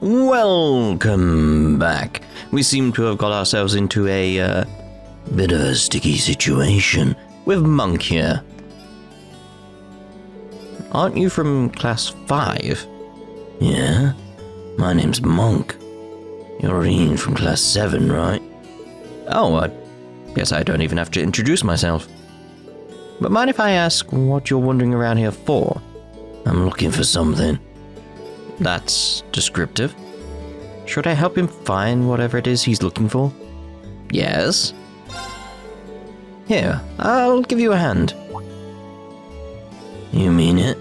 Welcome back. We seem to have got ourselves into a bit of a sticky situation with Monk here. Aren't you from class 5? Yeah, my name's Monk. You're Ian from class 7, right? Oh, I guess I don't even have to introduce myself. But mind if I ask what you're wandering around here for? I'm looking for something. That's descriptive. Should I help him find whatever it is he's looking for? Yes. Here, I'll give you a hand. You mean it?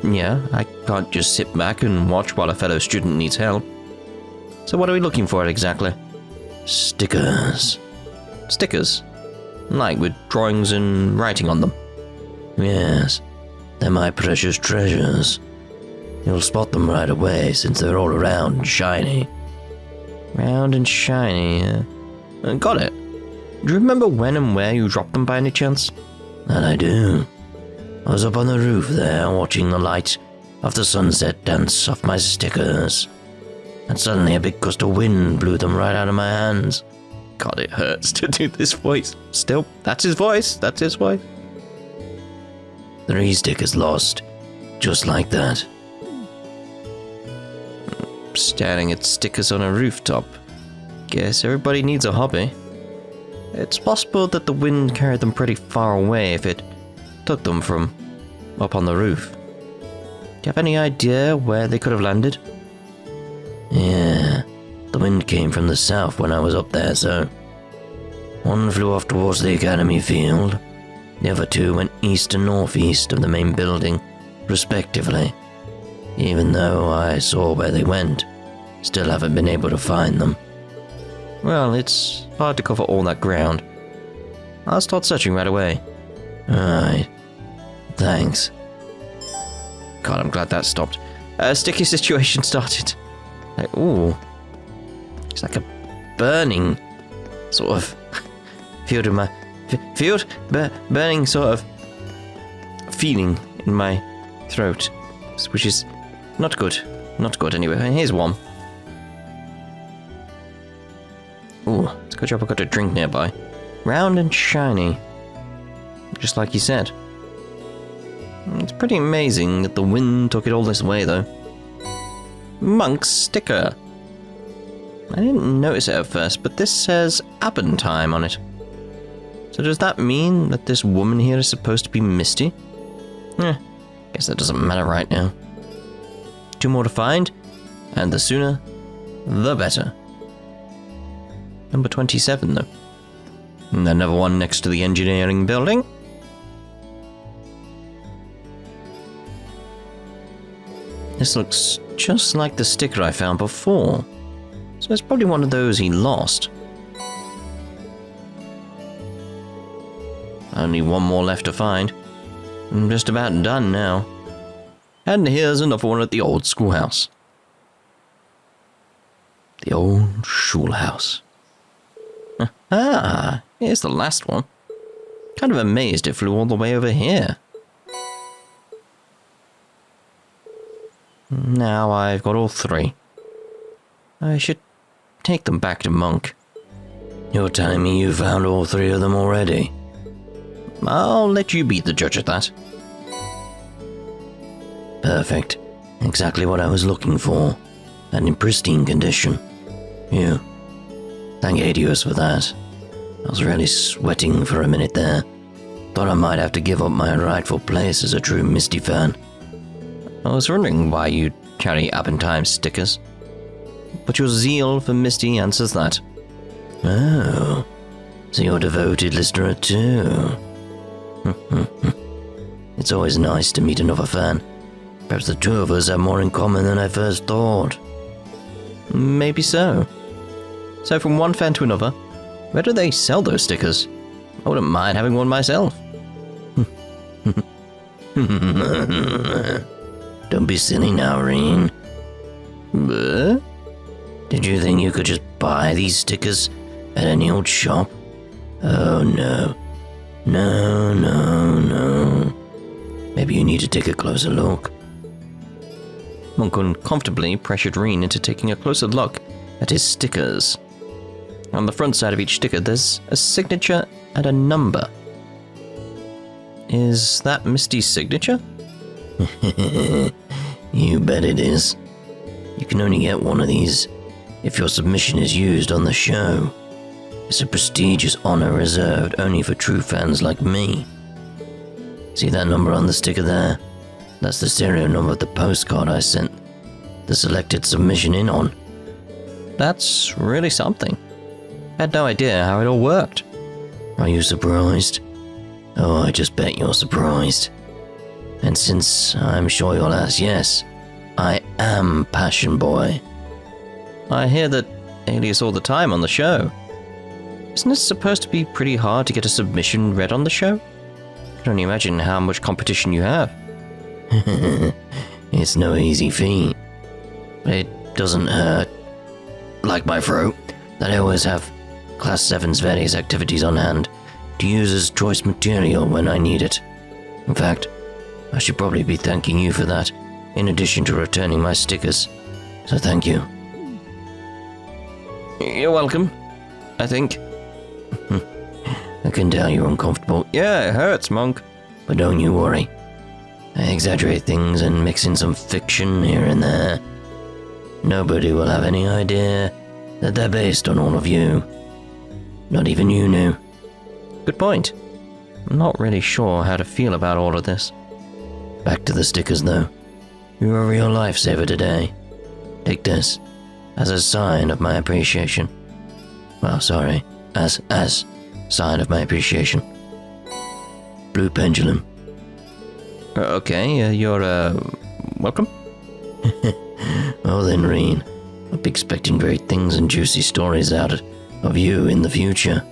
Yeah, I can't just sit back and watch while a fellow student needs help. So what are we looking for exactly? Stickers. Stickers? Like with drawings and writing on them? Yes, they're my precious treasures. You'll spot them right away since they're all round and shiny. Round and shiny, got it. Do you remember when and where you dropped them by any chance? That I do. I was up on the roof there watching the light of the sunset dance off my stickers. And suddenly a big gust of wind blew them right out of my hands. God, it hurts to do this voice. Still, that's his voice. That's his voice. 3 stickers lost. Just like that. Staring at stickers on a rooftop. Guess everybody needs a hobby. It's possible that the wind carried them pretty far away if it took them from up on the roof. Do you have any idea where they could have landed? Yeah, the wind came from the south when I was up there, so one flew off towards the academy field. The other 2 went east and northeast of the main building, respectively. Even though I saw where they went, still haven't been able to find them. Well, it's hard to cover all that ground. I'll start searching right away. Right. Thanks. God, I'm glad that stopped. A sticky situation started. Like, ooh. It's like a burning sort of field in my... burning sort of feeling in my throat. Which is not good. Not good anyway. Here's one. Ooh, it's a good job I got a drink nearby. Round and shiny. Just like you said. It's pretty amazing that the wind took it all this way, though. Monk's sticker. I didn't notice it at first, but this says Abentime on it. So does that mean that this woman here is supposed to be Misty? Guess that doesn't matter right now. 2 more to find, and the sooner, the better. Number 27, though. And another one next to the engineering building. This looks just like the sticker I found before. So it's probably one of those he lost. Only 1 more left to find. I'm just about done now. And here's another one at the Old Schoolhouse. The Old Schoolhouse. Ah, here's the last one. Kind of amazed it flew all the way over here. Now I've got all 3. I should take them back to Monk. You're telling me you found all 3 of them already? I'll let you be the judge of that. Perfect. Exactly what I was looking for. And in pristine condition. Phew. Thank Adios for that. I was really sweating for a minute there. Thought I might have to give up my rightful place as a true Misty fan. I was wondering why you carry Abentime stickers. But your zeal for Misty answers that. Oh. So you're a devoted listener too. It's always nice to meet another fan. Perhaps the 2 of us have more in common than I first thought. Maybe so. So from one fan to another, where do they sell those stickers? I wouldn't mind having one myself. Don't be silly now, Reen. But? Did you think you could just buy these stickers at any old shop? Oh no. No. Maybe you need to take a closer look. Monk uncomfortably pressured Reen into taking a closer look at his stickers. On the front side of each sticker, there's a signature and a number. Is that Misty's signature? You bet it is. You can only get one of these if your submission is used on the show. It's a prestigious honor reserved only for true fans like me. See that number on the sticker there? That's the serial number of the postcard I sent the selected submission in on. That's really something. I had no idea how it all worked. Are you surprised? Oh, I just bet you're surprised. And since I'm sure you'll ask yes, I am Passion Boy. I hear that alias all the time on the show. Isn't it supposed to be pretty hard to get a submission read on the show? I can only imagine how much competition you have. It's no easy feat. It doesn't hurt, like my throat, that I always have Class 7's various activities on hand to use as choice material when I need it. In fact, I should probably be thanking you for that, in addition to returning my stickers. So thank you. You're welcome, I think. I can tell you're uncomfortable. Yeah, it hurts, Monk. But don't you worry. I exaggerate things and mix in some fiction here and there. Nobody will have any idea that they're based on all of you. Not even you knew. Good point. I'm not really sure how to feel about all of this. Back to the stickers, though. You're a real lifesaver today. Take this, as a sign of my appreciation. Well, sorry, as sign of my appreciation. Blue pendulum. Okay, you're, welcome? Well then, Reen, I'll be expecting great things and juicy stories out of you in the future.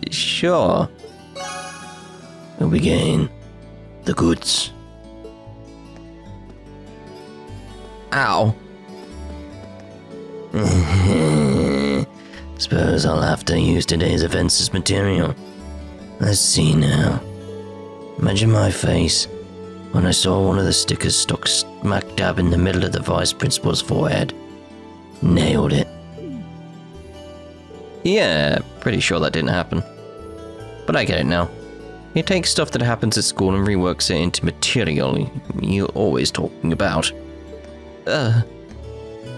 Sure. We'll begin the goods. Ow. Suppose I'll have to use today's events as material. Let's see now. Imagine my face when I saw one of the stickers stuck smack dab in the middle of the vice principal's forehead. Nailed it. Yeah, pretty sure that didn't happen. But I get it now. You take stuff that happens at school and reworks it into material you're always talking about.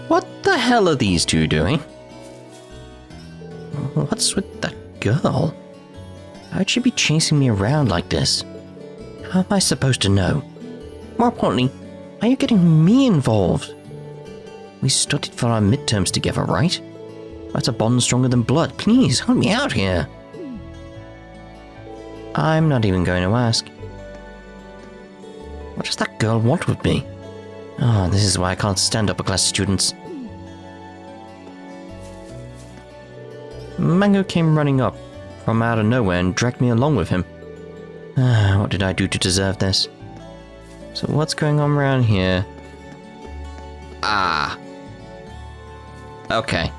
What the hell are these two doing? What's with that girl? How'd she be chasing me around like this? How am I supposed to know? More importantly, are you getting me involved? We studied for our midterms together, right? That's a bond stronger than blood. Please, help me out here. I'm not even going to ask. What does that girl want with me? Oh, this is why I can't stand upper class students. Mango came running up from out of nowhere and dragged me along with him. What did I do to deserve this? So what's going on around here? Ah. Okay.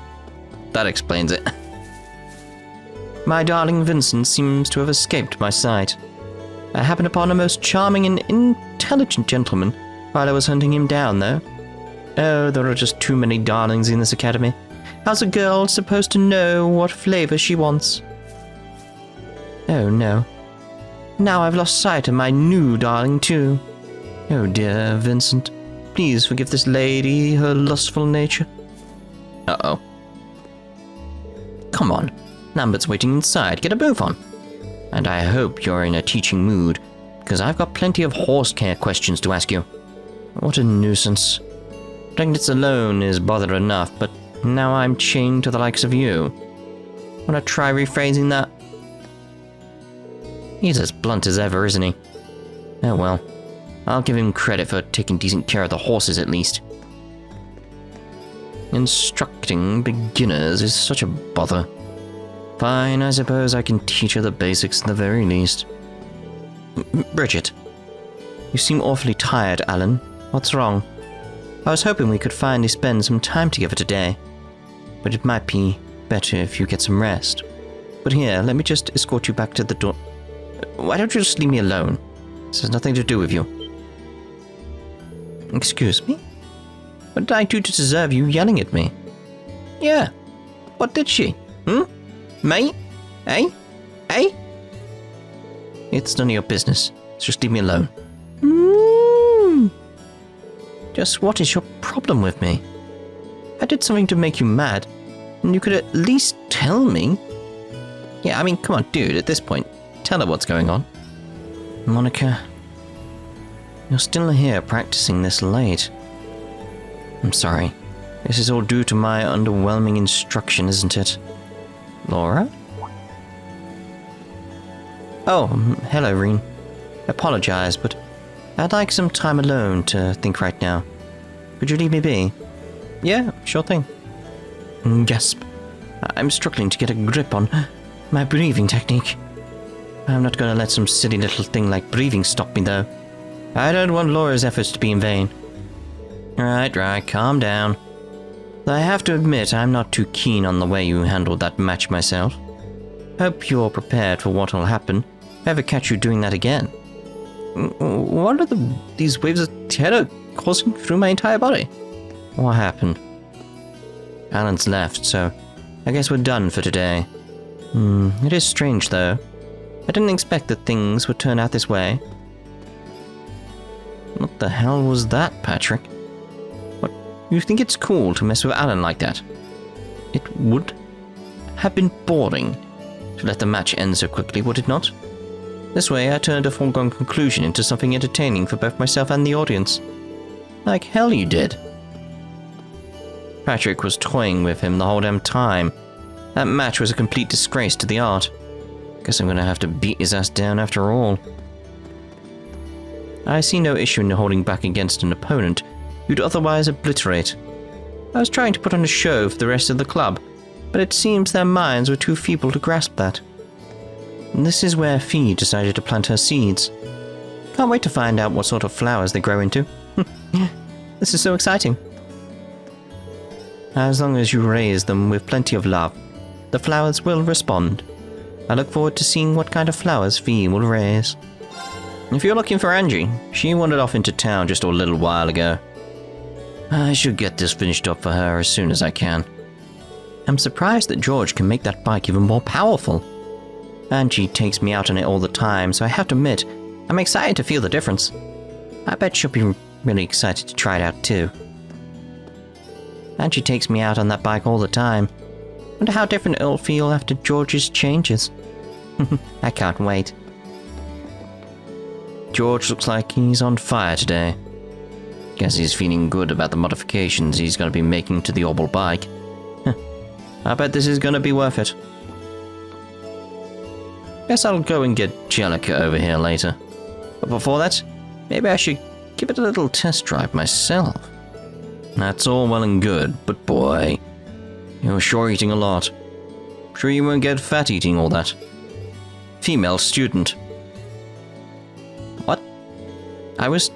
That explains it. My darling Vincent seems to have escaped my sight. I happened upon a most charming and intelligent gentleman while I was hunting him down, though. Oh, there are just too many darlings in this academy. How's a girl supposed to know what flavor she wants? Oh, no. Now I've lost sight of my new darling, too. Oh, dear Vincent. Please forgive this lady her lustful nature. Uh-oh. Come on. Lambert's waiting inside. Get a move on. And I hope you're in a teaching mood, because I've got plenty of horse care questions to ask you. What a nuisance. Pregnancy alone is bother enough, but now I'm chained to the likes of you. Wanna try rephrasing that? He's as blunt as ever, isn't he? Oh well. I'll give him credit for taking decent care of the horses at least. Instructing beginners is such a bother. Fine, I suppose I can teach her the basics at the very least. Bridget. You seem awfully tired, Alan. What's wrong? I was hoping we could finally spend some time together today. But it might be better if you get some rest. But here, let me just escort you back to the door. Why don't you just leave me alone? This has nothing to do with you. Excuse me? What did I do to deserve you yelling at me? Yeah. What did she? Mate? Eh? Eh? It's none of your business. Just leave me alone. Just what is your problem with me? I did something to make you mad, and you could at least tell me. Yeah, I mean, come on, dude, at this point, tell her what's going on. Monica, you're still here practicing this late. I'm sorry. This is all due to my underwhelming instruction, isn't it? Laura? Oh, hello, Reen. Apologize, but I'd like some time alone to think right now. Could you leave me be? Yeah, sure thing. Gasp. I'm struggling to get a grip on my breathing technique. I'm not going to let some silly little thing like breathing stop me, though. I don't want Laura's efforts to be in vain. Right, calm down. I have to admit, I'm not too keen on the way you handled that match myself. Hope you're prepared for what'll happen if I ever catch you doing that again. What are these waves of terror coursing through my entire body? What happened? Alan's left, so I guess we're done for today. It is strange, though. I didn't expect that things would turn out this way. What the hell was that, Patrick? What? You think it's cool to mess with Alan like that? It would have been boring to let the match end so quickly, would it not? This way, I turned a foregone conclusion into something entertaining for both myself and the audience. Like hell you did. Patrick was toying with him the whole damn time. That match was a complete disgrace to the art. Guess I'm gonna have to beat his ass down after all. I see no issue in holding back against an opponent who'd otherwise obliterate. I was trying to put on a show for the rest of the club, but it seems their minds were too feeble to grasp that. And this is where Fee decided to plant her seeds. Can't wait to find out what sort of flowers they grow into. This is so exciting. As long as you raise them with plenty of love, the flowers will respond. I look forward to seeing what kind of flowers Fee will raise. If you're looking for Angie, she wandered off into town just a little while ago. I should get this finished up for her as soon as I can. I'm surprised that George can make that bike even more powerful. Angie takes me out on it all the time, so I have to admit, I'm excited to feel the difference. I bet she'll be really excited to try it out too. Angie takes me out on that bike all the time. Wonder how different it'll feel after George's changes. I can't wait. George looks like he's on fire today. Guess he's feeling good about the modifications he's going to be making to the Orbital bike. I bet this is going to be worth it. Guess I'll go and get Jellica over here later. But before that, maybe I should give it a little test drive myself. That's all well and good, but boy, you're sure eating a lot. Sure you won't get fat eating all that. Female student. What? I was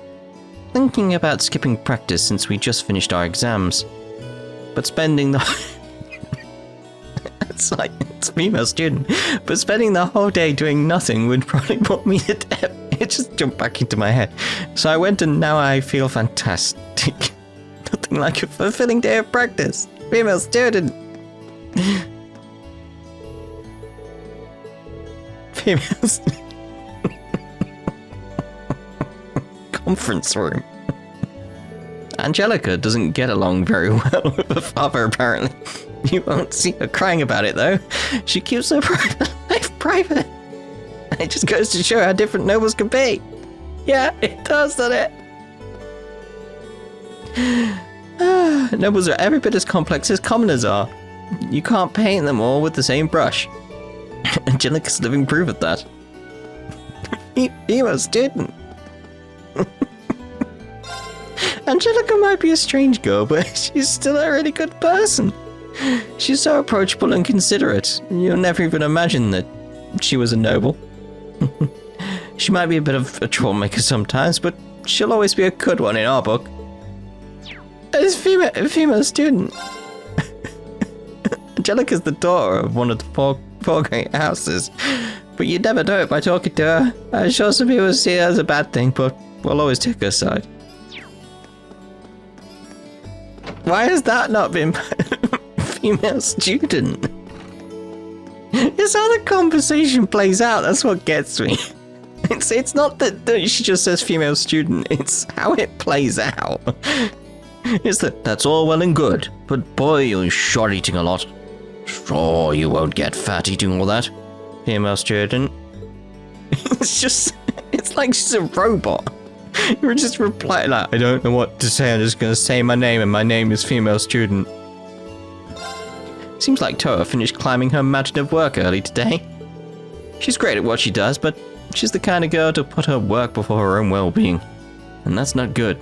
thinking about skipping practice since we just finished our exams. But spending the... It's female student. But spending the whole day doing nothing would probably put me to death. It just jumped back into my head. So I went and now I feel fantastic. Nothing like a fulfilling day of practice. Female student. Female student. Conference room. Angelica doesn't get along very well with her father, apparently. You won't see her crying about it, though. She keeps her private life private. It just goes to show how different nobles can be. Yeah, it does, doesn't it? Nobles are every bit as complex as commoners are. You can't paint them all with the same brush. Angelica's living proof of that. Female student. Angelica might be a strange girl, but she's still a really good person. She's so approachable and considerate, you'll never even imagine that she was a noble. She might be a bit of a troublemaker sometimes, but she'll always be a good one in our book. As a female student. Angelica's the daughter of one of the four great houses, but you'd never know it by talking to her. I'm sure some people see it as a bad thing, but we'll always take her side. Why has that not been female student? It's how the conversation plays out. That's what gets me. It's not that she just says female student. It's how it plays out. It's that's all well and good, but boy, you're sure eating a lot. Sure, you won't get fat eating all that. Female student. It's like she's a robot. You're just replying like, I don't know what to say, I'm just gonna say my name, and my name is female student. Seems like Toa finished climbing her mountain of work early today. She's great at what she does, but she's the kind of girl to put her work before her own well-being. And that's not good.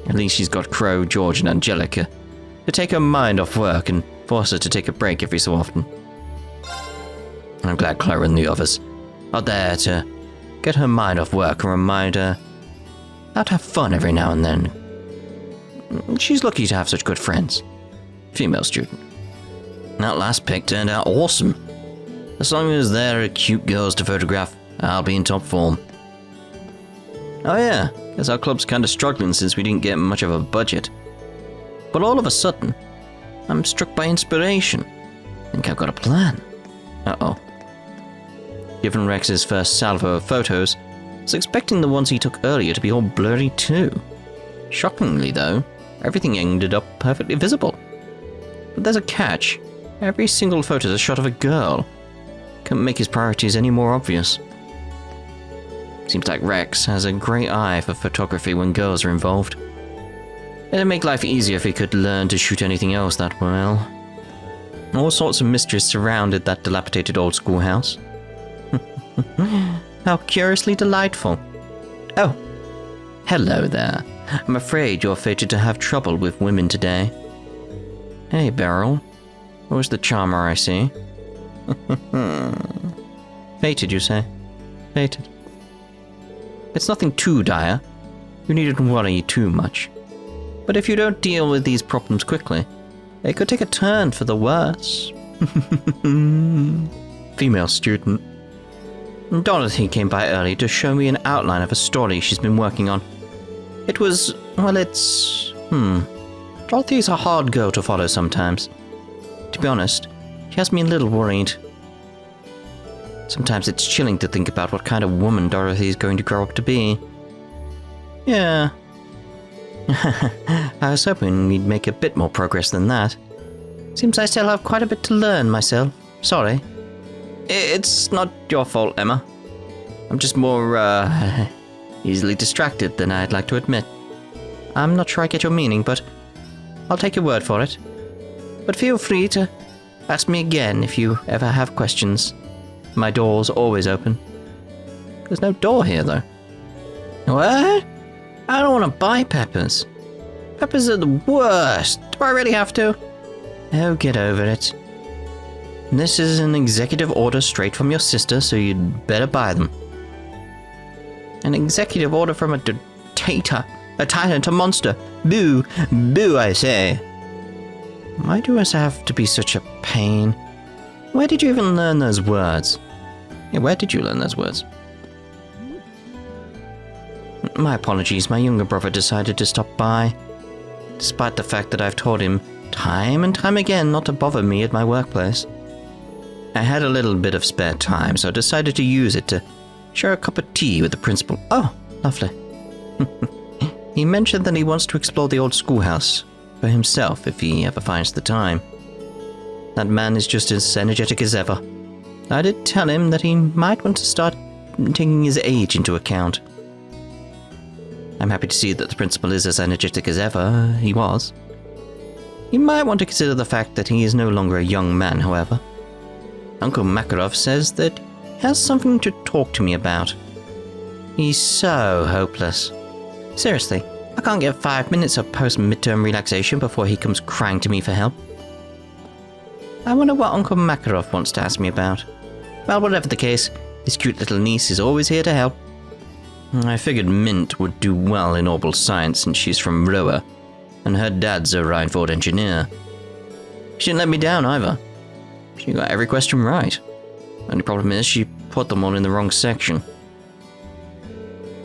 At least she's got Crow, George, and Angelica to take her mind off work and force her to take a break every so often. I'm glad Clara and the others are there to get her mind off work and remind her how to have fun every now and then. She's lucky to have such good friends. Female student. That last pic turned out awesome. As long as there are cute girls to photograph, I'll be in top form. Oh yeah, guess our club's kinda struggling since we didn't get much of a budget. But all of a sudden, I'm struck by inspiration. Think I've got a plan. Uh-oh. Given Rex's first salvo of photos, I was expecting the ones he took earlier to be all blurry too. Shockingly though, everything ended up perfectly visible. But there's a catch. Every single photo is a shot of a girl. Couldn't make his priorities any more obvious. Seems like Rex has a great eye for photography when girls are involved. It'd make life easier if he could learn to shoot anything else that well. All sorts of mysteries surrounded that dilapidated old schoolhouse. How curiously delightful. Oh, hello there. I'm afraid you're fated to have trouble with women today. Hey, Beryl. Where's the charmer I see? Fated, you say? Fated. It's nothing too dire. You needn't worry too much. But if you don't deal with these problems quickly, they could take a turn for the worse. Female student. Dorothy came by early to show me an outline of a story she's been working on. It was, well, it's... Dorothy's a hard girl to follow sometimes. To be honest, she has me a little worried. Sometimes it's chilling to think about what kind of woman Dorothy is going to grow up to be. Yeah. I was hoping we'd make a bit more progress than that. Seems I still have quite a bit to learn myself. Sorry. It's not your fault, Emma. I'm just more, easily distracted than I'd like to admit. I'm not sure I get your meaning, but I'll take your word for it. But feel free to ask me again if you ever have questions. My door's always open. There's no door here, though. What? I don't want to buy peppers. Peppers are the worst. Do I really have to? Oh, get over it. This is an executive order straight from your sister, so you'd better buy them. An executive order from a dictator, a tyrant, a monster. Boo, boo, I say. Why do us have to be such a pain? Where did you even learn those words? Yeah, where did you learn those words? My apologies, my younger brother decided to stop by. Despite the fact that I've told him time and time again not to bother me at my workplace. I had a little bit of spare time, so I decided to use it to share a cup of tea with the principal. Oh, lovely. He mentioned that he wants to explore the old schoolhouse for himself if he ever finds the time. That man is just as energetic as ever. I did tell him that he might want to start taking his age into account. I'm happy to see that the principal is as energetic as ever he was. He might want to consider the fact that he is no longer a young man, however. Uncle Makarov says that he has something to talk to me about. He's so hopeless. Seriously, I can't get 5 minutes of post-midterm relaxation before he comes crying to me for help. I wonder what Uncle Makarov wants to ask me about. Well, whatever the case, his cute little niece is always here to help. I figured Mint would do well in orbital science since she's from Roa, and her dad's a Rhineford engineer. She didn't let me down either. She got every question right. Only problem is she put them all in the wrong section.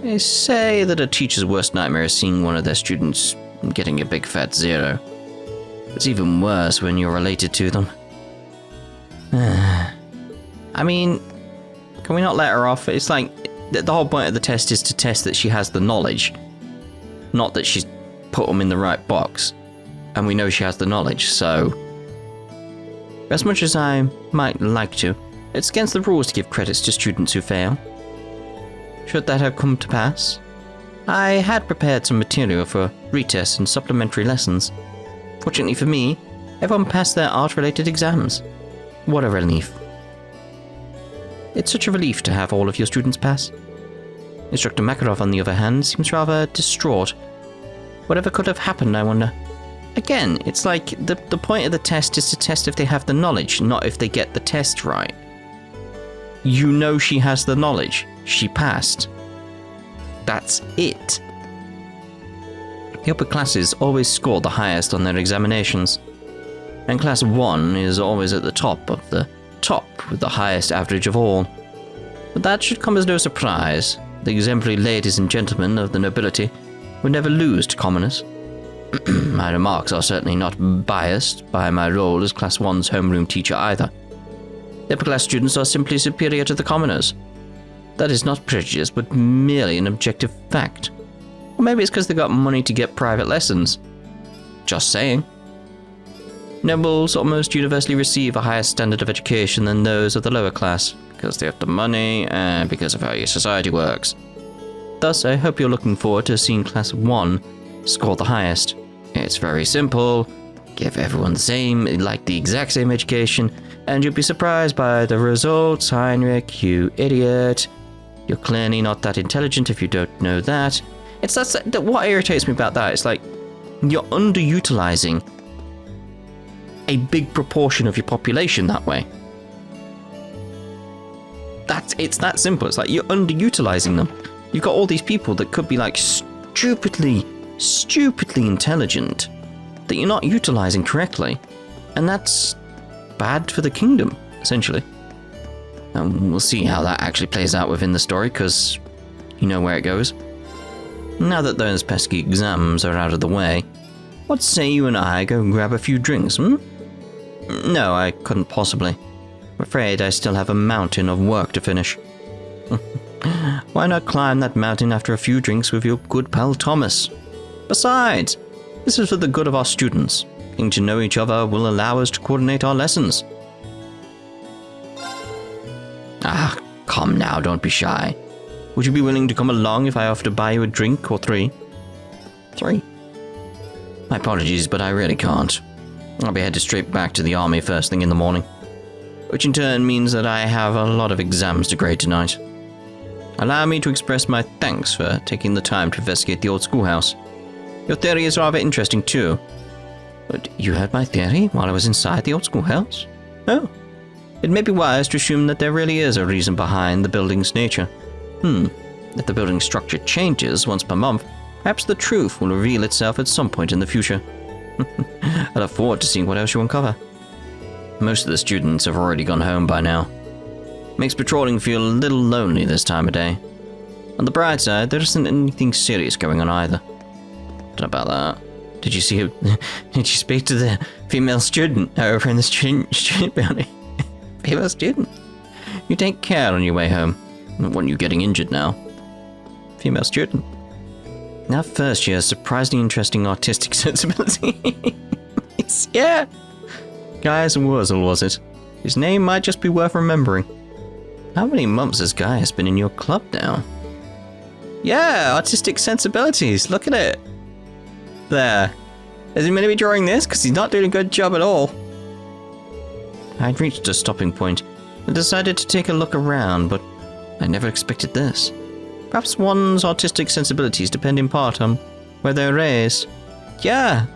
They say that a teacher's worst nightmare is seeing one of their students getting a big fat 0. It's even worse when you're related to them. I mean, can we not let her off? It's like, the whole point of the test is to test that she has the knowledge. Not that she's put them in the right box. And we know she has the knowledge, so... As much as I might like to, it's against the rules to give credits to students who fail. Should that have come to pass, I had prepared some material for retests and supplementary lessons. Fortunately for me, everyone passed their art-related exams. What a relief. It's such a relief to have all of your students pass. Instructor Makarov, on the other hand, seems rather distraught. Whatever could have happened, I wonder. Again, it's like the point of the test is to test if they have the knowledge, not if they get the test right. You know she has the knowledge. She passed. That's it. The upper classes always score the highest on their examinations. And Class 1 is always at the top of the top with the highest average of all. But that should come as no surprise. The exemplary ladies and gentlemen of the nobility would never lose to commoners. My remarks are certainly not biased by my role as Class 1's homeroom teacher either. The upper class students are simply superior to the commoners. That is not prejudice, but merely an objective fact. Or maybe it's because they got money to get private lessons. Just saying. Nobles almost universally receive a higher standard of education than those of the lower class, because they have the money and because of how your society works. Thus, I hope you're looking forward to seeing Class 1 score the highest. It's very simple. Give everyone the exact same education, and you'll be surprised by the results. Heinrich, you idiot. You're clearly not that intelligent if you don't know that. What irritates me about that is like, you're underutilizing a big proportion of your population that way. It's that simple. It's like you're underutilizing them. You've got all these people that could be like stupidly intelligent that you're not utilizing correctly. And that's bad for the kingdom, essentially. And we'll see how that actually plays out within the story, because you know where it goes. Now that those pesky exams are out of the way, what say you and I go grab a few drinks, No, I couldn't possibly. I'm afraid I still have a mountain of work to finish. Why not climb that mountain after a few drinks with your good pal Thomas? Besides, this is for the good of our students. Getting to know each other will allow us to coordinate our lessons. Ah, come now, don't be shy. Would you be willing to come along if I offer to buy you a drink or 3? 3? My apologies, but I really can't. I'll be headed straight back to the army first thing in the morning, which in turn means that I have a lot of exams to grade tonight. Allow me to express my thanks for taking the time to investigate the Old Schoolhouse. Your theory is rather interesting too. But you heard my theory while I was inside the Old Schoolhouse? Oh. It may be wise to assume that there really is a reason behind the building's nature. If the building structure changes once per month, perhaps the truth will reveal itself at some point in the future. I look forward to seeing what else you uncover. Most of the students have already gone home by now. Makes patrolling feel a little lonely this time of day. On the bright side, there isn't anything serious going on either. Don't know about that. Did you did you speak to the female student over in the student building? Female student? You take care on your way home. I don't want you getting injured now. Female student. Now first year, surprisingly interesting artistic sensibility. Yeah. Gaius Wurzel, was it? His name might just be worth remembering. How many months has Gaius been in your club now? Yeah, artistic sensibilities. Look at it. There. Is he meant to be drawing this? Because he's not doing a good job at all. I'd reached a stopping point and decided to take a look around, but I never expected this. Perhaps one's artistic sensibilities depend in part on where they're raised. Yeah.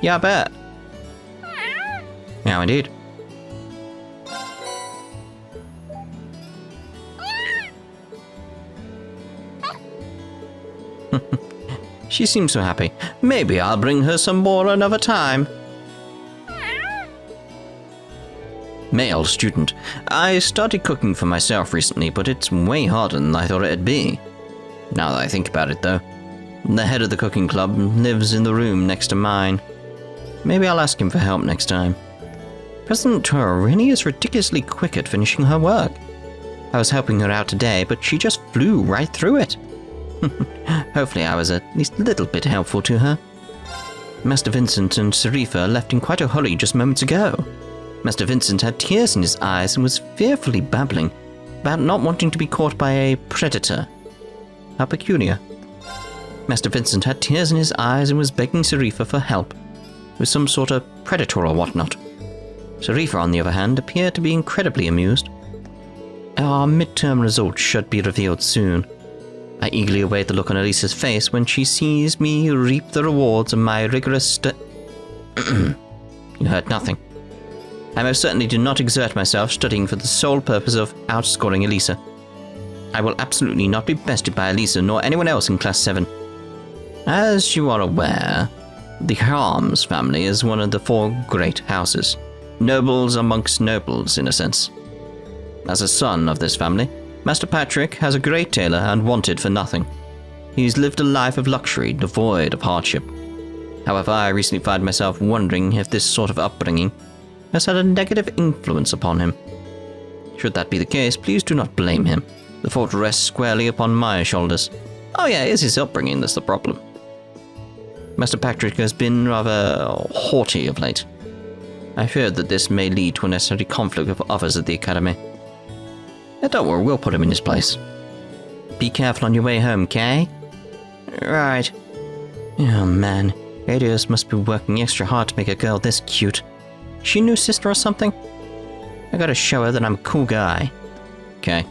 Yeah, I bet. Yeah, indeed. She seems so happy. Maybe I'll bring her some more another time. Male student. I started cooking for myself recently, but it's way harder than I thought it'd be. Now that I think about it, though, the head of the cooking club lives in the room next to mine. Maybe I'll ask him for help next time. President Tor really is ridiculously quick at finishing her work. I was helping her out today, but she just flew right through it. Hopefully I was at least a little bit helpful to her. Master Vincent and Serifa left in quite a hurry just moments ago. Master Vincent had tears in his eyes and was fearfully babbling about not wanting to be caught by a predator. How peculiar. Master Vincent had tears in his eyes and was begging Serifa for help with some sort of predator or whatnot. Serifa, on the other hand, appeared to be incredibly amused. Our midterm results should be revealed soon. I eagerly await the look on Elisa's face when she sees me reap the rewards of my rigorous You heard nothing. I most certainly do not exert myself studying for the sole purpose of outscoring Elisa. I will absolutely not be bested by Elisa nor anyone else in Class 7. As you are aware, the Harms family is one of the 4 great houses. Nobles amongst nobles, in a sense. As a son of this family, Master Patrick has a great tailor and wanted for nothing. He's lived a life of luxury, devoid of hardship. However, I recently find myself wondering if this sort of upbringing has had a negative influence upon him. Should that be the case, please do not blame him. The fault rests squarely upon my shoulders. Oh yeah, it's his upbringing that's the problem. Master Patrick has been rather haughty of late. I fear that this may lead to a necessary conflict with others at the academy. Don't worry, we'll put him in his place. Be careful on your way home, Kay? Right. Oh man, Radius must be working extra hard to make a girl this cute. Is she a new sister or something? I gotta show her that I'm a cool guy. Okay.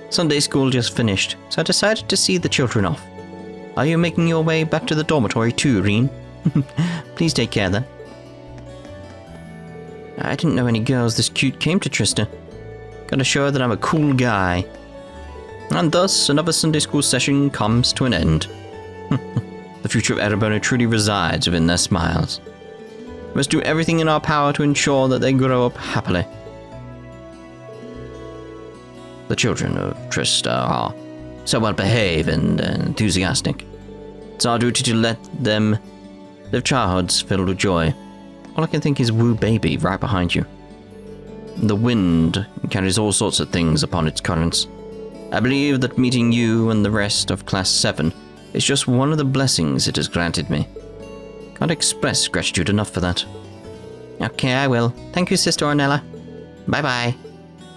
Sunday school just finished, so I decided to see the children off. Are you making your way back to the dormitory too, Reen? Please take care then. I didn't know any girls this cute came to Trista. Gotta show her that I'm a cool guy. And thus, another Sunday school session comes to an end. The future of Erebonia truly resides within their smiles. We must do everything in our power to ensure that they grow up happily. The children of Trista are so well behaved and enthusiastic. It's our duty to let them live childhoods filled with joy. All I can think is woo baby right behind you. The wind carries all sorts of things upon its currents. I believe that meeting you and the rest of Class 7 is just one of the blessings it has granted me. Can't express gratitude enough for that. Okay, I will. Thank you, Sister Ornella. Bye-bye.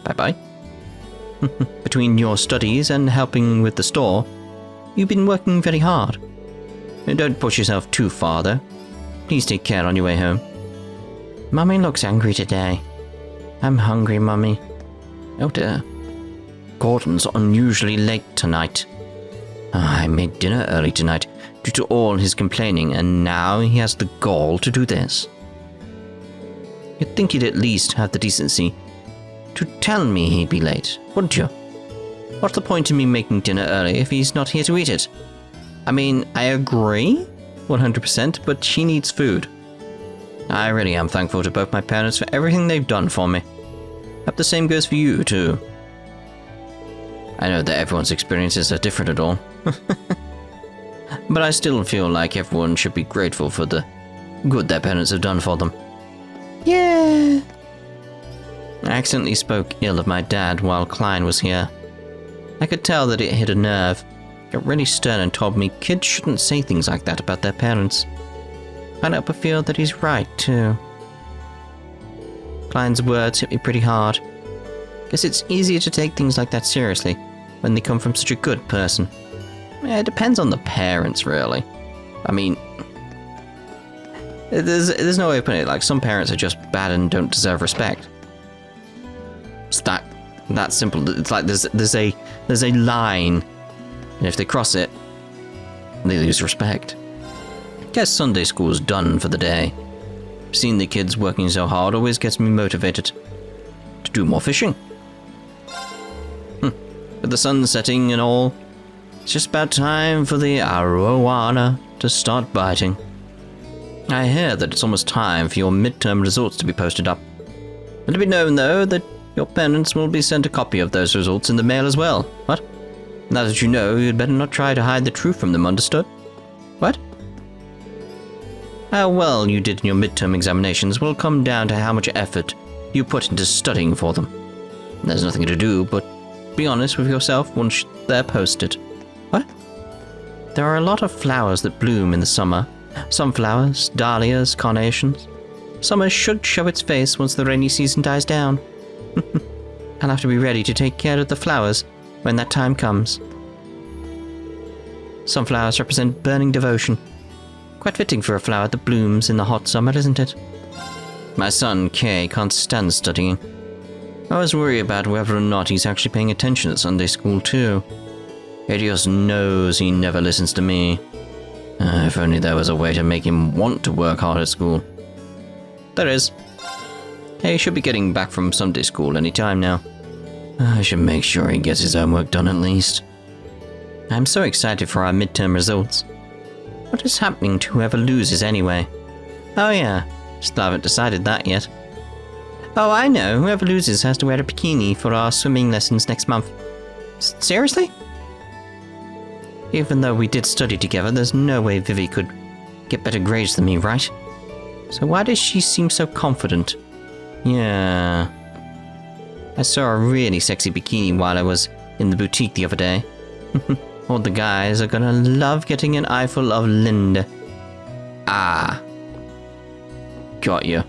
Bye-bye. Between your studies and helping with the store, you've been working very hard. Don't push yourself too far, though. Please take care on your way home. Mummy looks angry today. I'm hungry, Mummy. Oh dear. Gordon's unusually late tonight. I made dinner early tonight due to all his complaining, and now he has the gall to do this. You'd think he'd at least have the decency to tell me he'd be late, wouldn't you? What's the point in me making dinner early if he's not here to eat it? I mean, I agree 100%, but she needs food. I really am thankful to both my parents for everything they've done for me. Hope the same goes for you, too. I know that everyone's experiences are different at all. But I still feel like everyone should be grateful for the good their parents have done for them. Yeah. I accidentally spoke ill of my dad while Klein was here. I could tell that it hit a nerve. Got really stern and told me kids shouldn't say things like that about their parents. Can't help but feel that he's right, too. Klein's words hit me pretty hard. Guess it's easier to take things like that seriously when they come from such a good person. Yeah, it depends on the parents, really. I mean, there's no way of putting it. Like, some parents are just bad and don't deserve respect. It's that simple. It's like there's a line, and if they cross it, they lose respect. Guess Sunday school's done for the day. Seeing the kids working so hard always gets me motivated to do more fishing. With the sun setting and all, it's just about time for the arowana to start biting. I hear that it's almost time for your midterm results to be posted up. Let it be known, though, that your parents will be sent a copy of those results in the mail as well. What? Now that you know, you'd better not try to hide the truth from them, understood? What? How well you did in your midterm examinations will come down to how much effort you put into studying for them. There's nothing to do but be honest with yourself once they're posted. What? There are a lot of flowers that bloom in the summer. Sunflowers, dahlias, carnations. Summer should show its face once the rainy season dies down. I'll have to be ready to take care of the flowers when that time comes. Sunflowers represent burning devotion. Quite fitting for a flower that blooms in the hot summer, isn't it? My son, Kay, can't stand studying. I always worry about whether or not he's actually paying attention at Sunday school, too. He just knows he never listens to me. If only there was a way to make him want to work hard at school. There is. He should be getting back from Sunday school any time now. I should make sure he gets his homework done at least. I'm so excited for our midterm results. What is happening to whoever loses anyway? Oh yeah, still haven't decided that yet. Oh, I know, whoever loses has to wear a bikini for our swimming lessons next month. Seriously? Even though we did study together, there's no way Vivi could get better grades than me, right? So why does she seem so confident? Yeah. I saw a really sexy bikini while I was in the boutique the other day. All the guys are gonna love getting an eyeful of Linda. Ah. Got you.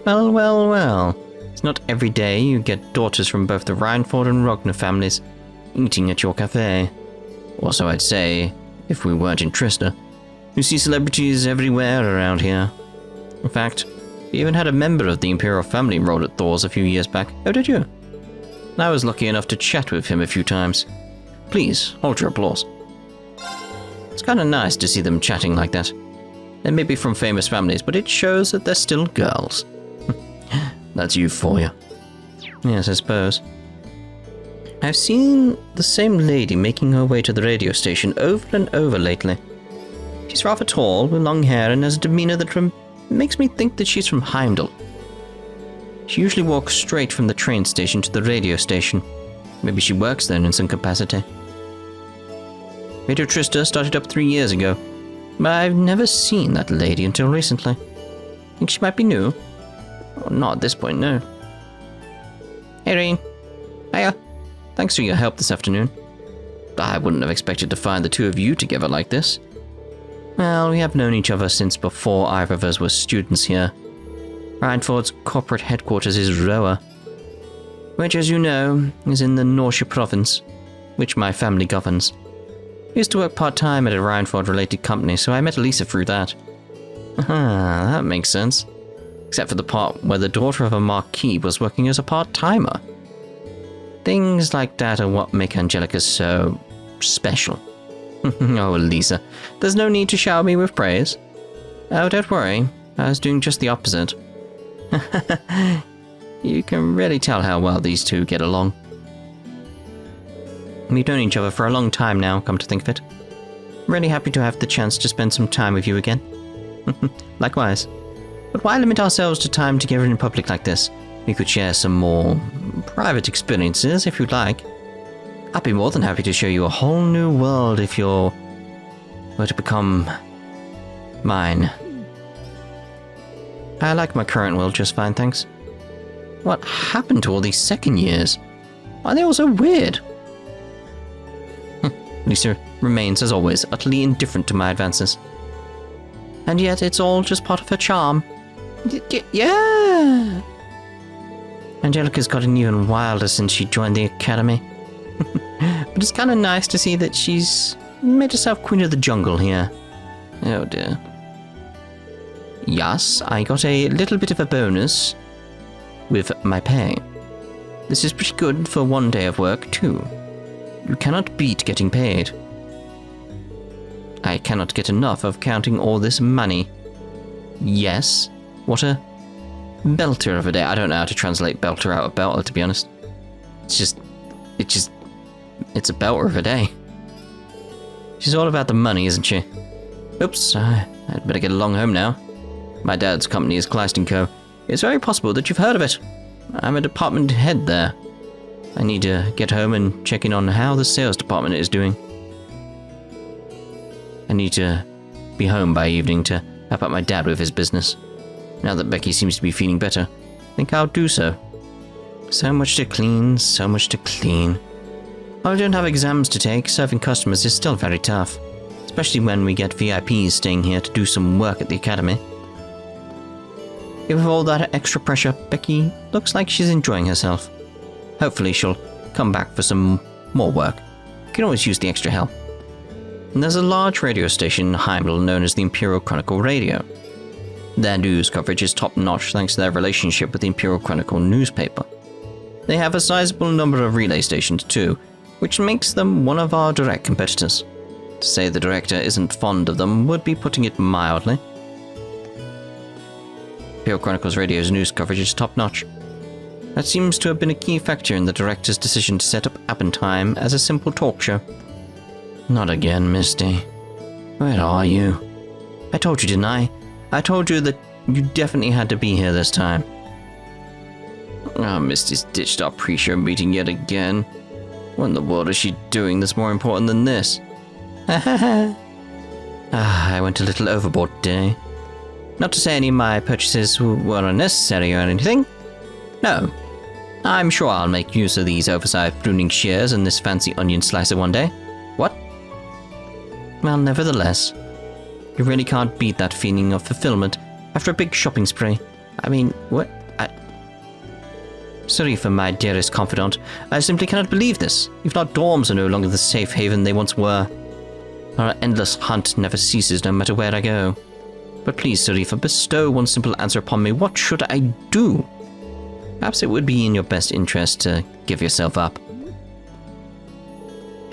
Well. It's not every day you get daughters from both the Reinford and Rogner families eating at your cafe. Also, I'd say, if we weren't in Trista, you see celebrities everywhere around here. In fact, we even had a member of the Imperial family enrolled at Thors a few years back. Oh, did you? I was lucky enough to chat with him a few times. Please, hold your applause. It's kind of nice to see them chatting like that. They may be from famous families, but it shows that they're still girls. That's you for you. Yes, I suppose. I've seen the same lady making her way to the radio station over and over lately. She's rather tall, with long hair, and has a demeanor that makes me think that she's from Heimdall. She usually walks straight from the train station to the radio station. Maybe she works there in some capacity. Radio Trista started up 3 years ago, but I've never seen that lady until recently. Think she might be new? Well, not at this point, no. Hey, Rain. Hiya. Thanks for your help this afternoon. I wouldn't have expected to find the two of you together like this. Well, we have known each other since before either of us were students here. Reinford's corporate headquarters is Roa, which, as you know, is in the Norcia province, which my family governs. I used to work part-time at a Reinford-related company, so I met Elisa through that. That makes sense. Except for the part where the daughter of a marquis was working as a part-timer. Things like that are what make Angelica so special. Oh, Elisa, there's no need to shower me with praise. Oh, don't worry, I was doing just the opposite. You can really tell how well these two get along. We've known each other for a long time now, come to think of it. I'm really happy to have the chance to spend some time with you again. Likewise. But why limit ourselves to time together in public like this? We could share some more private experiences if you'd like. I'd be more than happy to show you a whole new world if you're were to become mine. I like my current world just fine, thanks. What happened to all these second years? Why are they all so weird? Lisa remains, as always, utterly indifferent to my advances. And yet it's all just part of her charm. Yeah! Angelica's gotten even wilder since she joined the academy. But it's kind of nice to see that she's made herself queen of the jungle here. Oh dear. Yes, I got a little bit of a bonus with my pay. This is pretty good for one day of work, too. You cannot beat getting paid. I cannot get enough of counting all this money. Yes, what a belter of a day. I don't know how to translate belter out of belter, to be honest. It's a belter of a day. She's all about the money, isn't she? Oops, I'd better get along home now. My dad's company is Kleist & Co. It's very possible that you've heard of it. I'm a department head there. I need to get home and check in on how the sales department is doing. I need to be home by evening to help out my dad with his business. Now that Becky seems to be feeling better, I think I'll do so. So much to clean, so much to clean. While I don't have exams to take, serving customers is still very tough, especially when we get VIPs staying here to do some work at the academy. With all that extra pressure, Becky looks like she's enjoying herself. Hopefully she'll come back for some more work. Can always use the extra help. And there's a large radio station in Heimdall known as the Imperial Chronicle Radio. Their news coverage is top-notch thanks to their relationship with the Imperial Chronicle newspaper. They have a sizable number of relay stations too, which makes them one of our direct competitors. To say the director isn't fond of them would be putting it mildly. Imperial Chronicles Radio's news coverage is top-notch. That seems to have been a key factor in the director's decision to set up Appentime as a simple talk show. Not again, Misty. Where are you? I told you, didn't I? I told you that you definitely had to be here this time. Misty's ditched our pre-show meeting yet again. What in the world is she doing that's more important than this? I went a little overboard today. Not to say any of my purchases were unnecessary or anything. No. I'm sure I'll make use of these oversized pruning shears and this fancy onion slicer one day. What? Well, nevertheless, you really can't beat that feeling of fulfillment after a big shopping spree. I mean, what? Sorry for my dearest confidant. I simply cannot believe this. If not, dorms are no longer the safe haven they once were. Our endless hunt never ceases no matter where I go. But please, Sarifa, bestow one simple answer upon me. What should I do? Perhaps it would be in your best interest to give yourself up.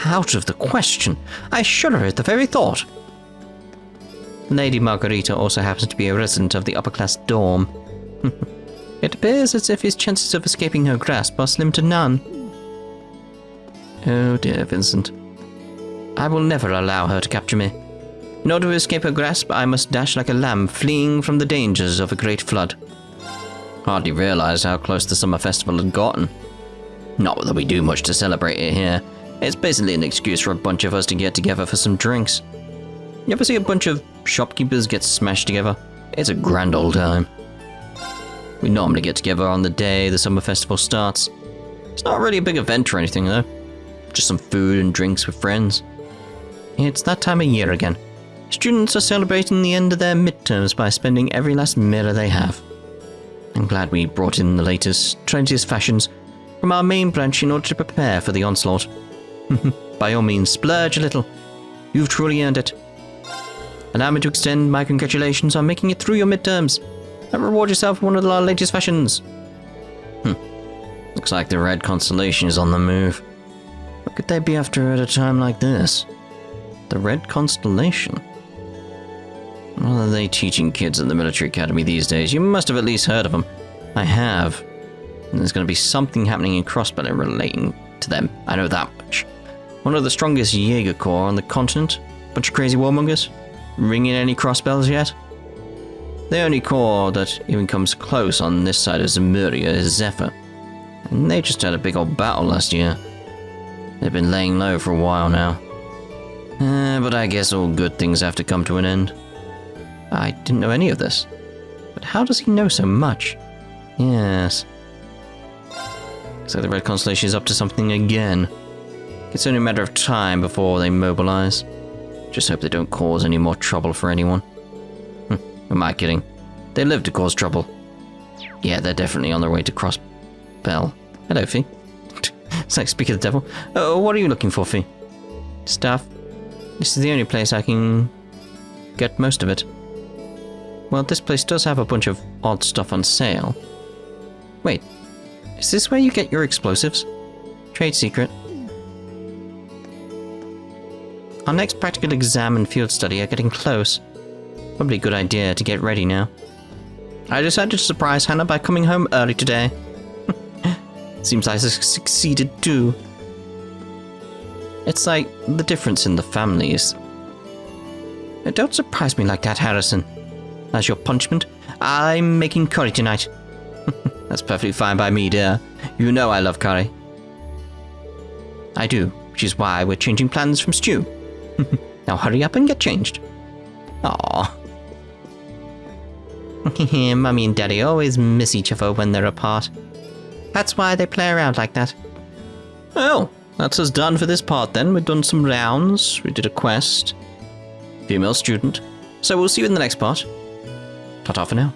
Out of the question. I shudder at the very thought. Lady Margarita also happens to be a resident of the upper-class dorm. It appears as if his chances of escaping her grasp are slim to none. Oh dear, Vincent. I will never allow her to capture me. In order to escape her grasp, I must dash like a lamb, fleeing from the dangers of a great flood. Hardly realized how close the summer festival had gotten. Not that we do much to celebrate it here. It's basically an excuse for a bunch of us to get together for some drinks. You ever see a bunch of shopkeepers get smashed together? It's a grand old time. We normally get together on the day the summer festival starts. It's not really a big event or anything though. Just some food and drinks with friends. It's that time of year again. Students are celebrating the end of their midterms by spending every last mirror they have. I'm glad we brought in the latest, trendiest fashions from our main branch in order to prepare for the onslaught. By all means, splurge a little. You've truly earned it. Allow me to extend my congratulations on making it through your midterms. And reward yourself with one of our latest fashions. Looks like the Red Constellation is on the move. What could they be after at a time like this? The Red Constellation? What are they teaching kids at the military academy these days? You must have at least heard of them. I have. And there's going to be something happening in Crossbelly relating to them. I know that much. One of the strongest Jaeger Corps on the continent. Bunch of crazy warmongers. Ringing any crossbells yet? The only corps that even comes close on this side of Zemuria is Zephyr. And they just had a big old battle last year. They've been laying low for a while now. But I guess all good things have to come to an end. I didn't know any of this. But how does he know so much? Yes. Looks like the Red Constellation is up to something again. It's only a matter of time before they mobilize. Just hope they don't cause any more trouble for anyone. Am I kidding? They live to cause trouble. Yeah, they're definitely on their way to Crossbell. Hello, Fee. It's like speak of the devil. What are you looking for, Fee? Stuff. This is the only place I can get most of it. Well, this place does have a bunch of odd stuff on sale. Wait, is this where you get your explosives? Trade secret. Our next practical exam and field study are getting close. Probably a good idea to get ready now. I decided to surprise Hannah by coming home early today. Seems I succeeded too. It's like the difference in the families. Don't surprise me like that, Harrison. As your punishment, I'm making curry tonight. That's perfectly fine by me, dear. You know I love curry. I do, which is why we're changing plans from stew. Now hurry up and get changed. Aww. Mummy and Daddy always miss each other when they're apart. That's why they play around like that. Well, that's us done for this part then. We've done some rounds, we did a quest. Female student. So we'll see you in the next part. Ta-ta for now.